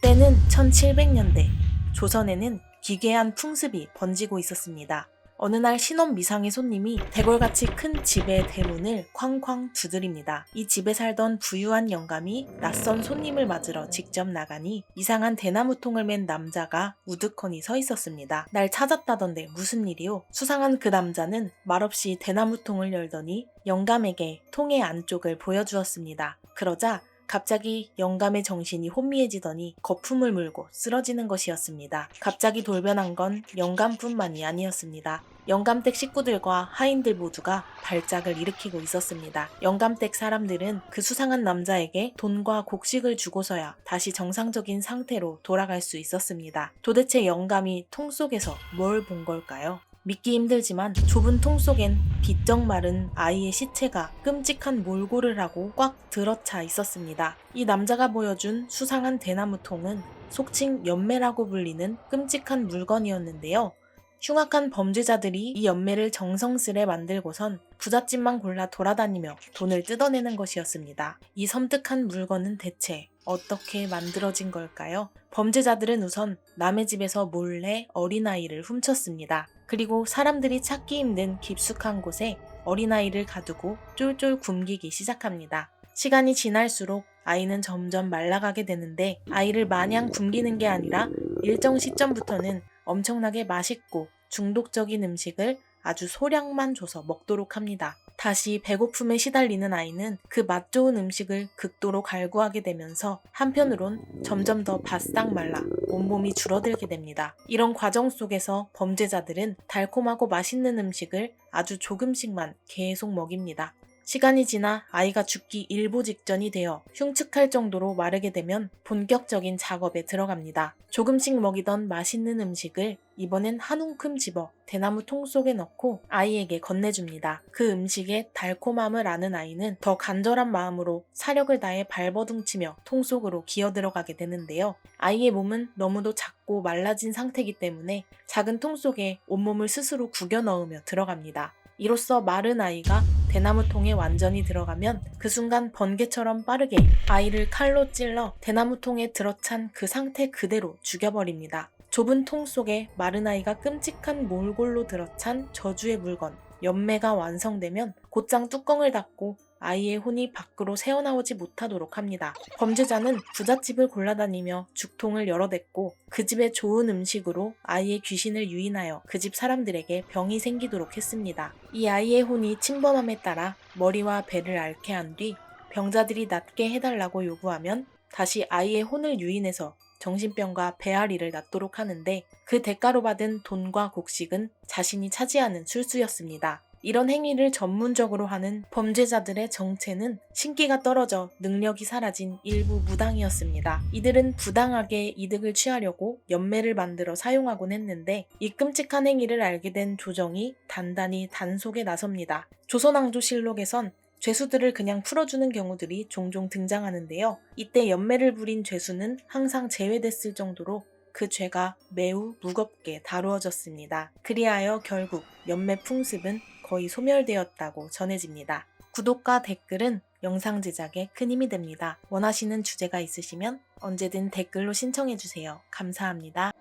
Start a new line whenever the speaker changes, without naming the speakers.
때는 1700년대. 조선에는 기괴한 풍습이 번지고 있었습니다. 어느 날 신혼 미상의 손님이 대궐같이 큰 집의 대문을 쾅쾅 두드립니다. 이 집에 살던 부유한 영감이 낯선 손님을 맞으러 직접 나가니 이상한 대나무통을 맨 남자가 우두커니 서 있었습니다. 날 찾았다던데 무슨 일이오? 수상한 그 남자는 말없이 대나무통을 열더니 영감에게 통의 안쪽을 보여주었습니다. 그러자 갑자기 영감의 정신이 혼미해지더니 거품을 물고 쓰러지는 것이었습니다. 갑자기 돌변한 건 영감뿐만이 아니었습니다. 영감댁 식구들과 하인들 모두가 발작을 일으키고 있었습니다. 영감댁 사람들은 그 수상한 남자에게 돈과 곡식을 주고서야 다시 정상적인 상태로 돌아갈 수 있었습니다. 도대체 영감이 통 속에서 뭘 본 걸까요? 믿기 힘들지만 좁은 통 속엔 비쩍 마른 아이의 시체가 끔찍한 몰골을 하고 꽉 들어차 있었습니다. 이 남자가 보여준 수상한 대나무통은 속칭 연매라고 불리는 끔찍한 물건이었는데요. 흉악한 범죄자들이 이 연매를 정성스레 만들고선 부잣집만 골라 돌아다니며 돈을 뜯어내는 것이었습니다. 이 섬뜩한 물건은 대체 어떻게 만들어진 걸까요? 범죄자들은 우선 남의 집에서 몰래 어린아이를 훔쳤습니다. 그리고 사람들이 찾기 힘든 깊숙한 곳에 어린아이를 가두고 쫄쫄 굶기기 시작합니다. 시간이 지날수록 아이는 점점 말라가게 되는데 아이를 마냥 굶기는 게 아니라 일정 시점부터는 엄청나게 맛있고 중독적인 음식을 아주 소량만 줘서 먹도록 합니다. 다시 배고픔에 시달리는 아이는 그 맛 좋은 음식을 극도로 갈구하게 되면서 한편으론 점점 더 바싹 말라 온몸이 줄어들게 됩니다. 이런 과정 속에서 범죄자들은 달콤하고 맛있는 음식을 아주 조금씩만 계속 먹입니다. 시간이 지나 아이가 죽기 일보 직전이 되어 흉측할 정도로 마르게 되면 본격적인 작업에 들어갑니다. 조금씩 먹이던 맛있는 음식을 이번엔 한 움큼 집어 대나무 통 속에 넣고 아이에게 건네줍니다. 그 음식의 달콤함을 아는 아이는 더 간절한 마음으로 사력을 다해 발버둥치며 통 속으로 기어 들어가게 되는데요. 아이의 몸은 너무도 작고 말라진 상태이기 때문에 작은 통 속에 온몸을 스스로 구겨 넣으며 들어갑니다. 이로써 마른 아이가 대나무통에 완전히 들어가면 그 순간 번개처럼 빠르게 아이를 칼로 찔러 대나무통에 들어찬 그 상태 그대로 죽여버립니다. 좁은 통 속에 마른 아이가 끔찍한 몰골로 들어찬 저주의 물건, 연매가 완성되면 곧장 뚜껑을 닫고 아이의 혼이 밖으로 새어나오지 못하도록 합니다. 범죄자는 부잣집을 골라다니며 죽통을 열어댔고 그 집의 좋은 음식으로 아이의 귀신을 유인하여 그 집 사람들에게 병이 생기도록 했습니다. 이 아이의 혼이 침범함에 따라 머리와 배를 앓게 한 뒤 병자들이 낫게 해달라고 요구하면 다시 아이의 혼을 유인해서 정신병과 배앓이를 낫도록 하는데 그 대가로 받은 돈과 곡식은 자신이 차지하는 술수였습니다. 이런 행위를 전문적으로 하는 범죄자들의 정체는 신기가 떨어져 능력이 사라진 일부 무당이었습니다. 이들은 부당하게 이득을 취하려고 연매를 만들어 사용하곤 했는데 이 끔찍한 행위를 알게 된 조정이 단단히 단속에 나섭니다. 조선왕조실록에선 죄수들을 그냥 풀어주는 경우들이 종종 등장하는데요. 이때 연매를 부린 죄수는 항상 제외됐을 정도로 그 죄가 매우 무겁게 다루어졌습니다. 그리하여 결국 연매 풍습은 거의 소멸되었다고 전해집니다. 구독과 댓글은 영상 제작에 큰 힘이 됩니다. 원하시는 주제가 있으시면 언제든 댓글로 신청해주세요. 감사합니다.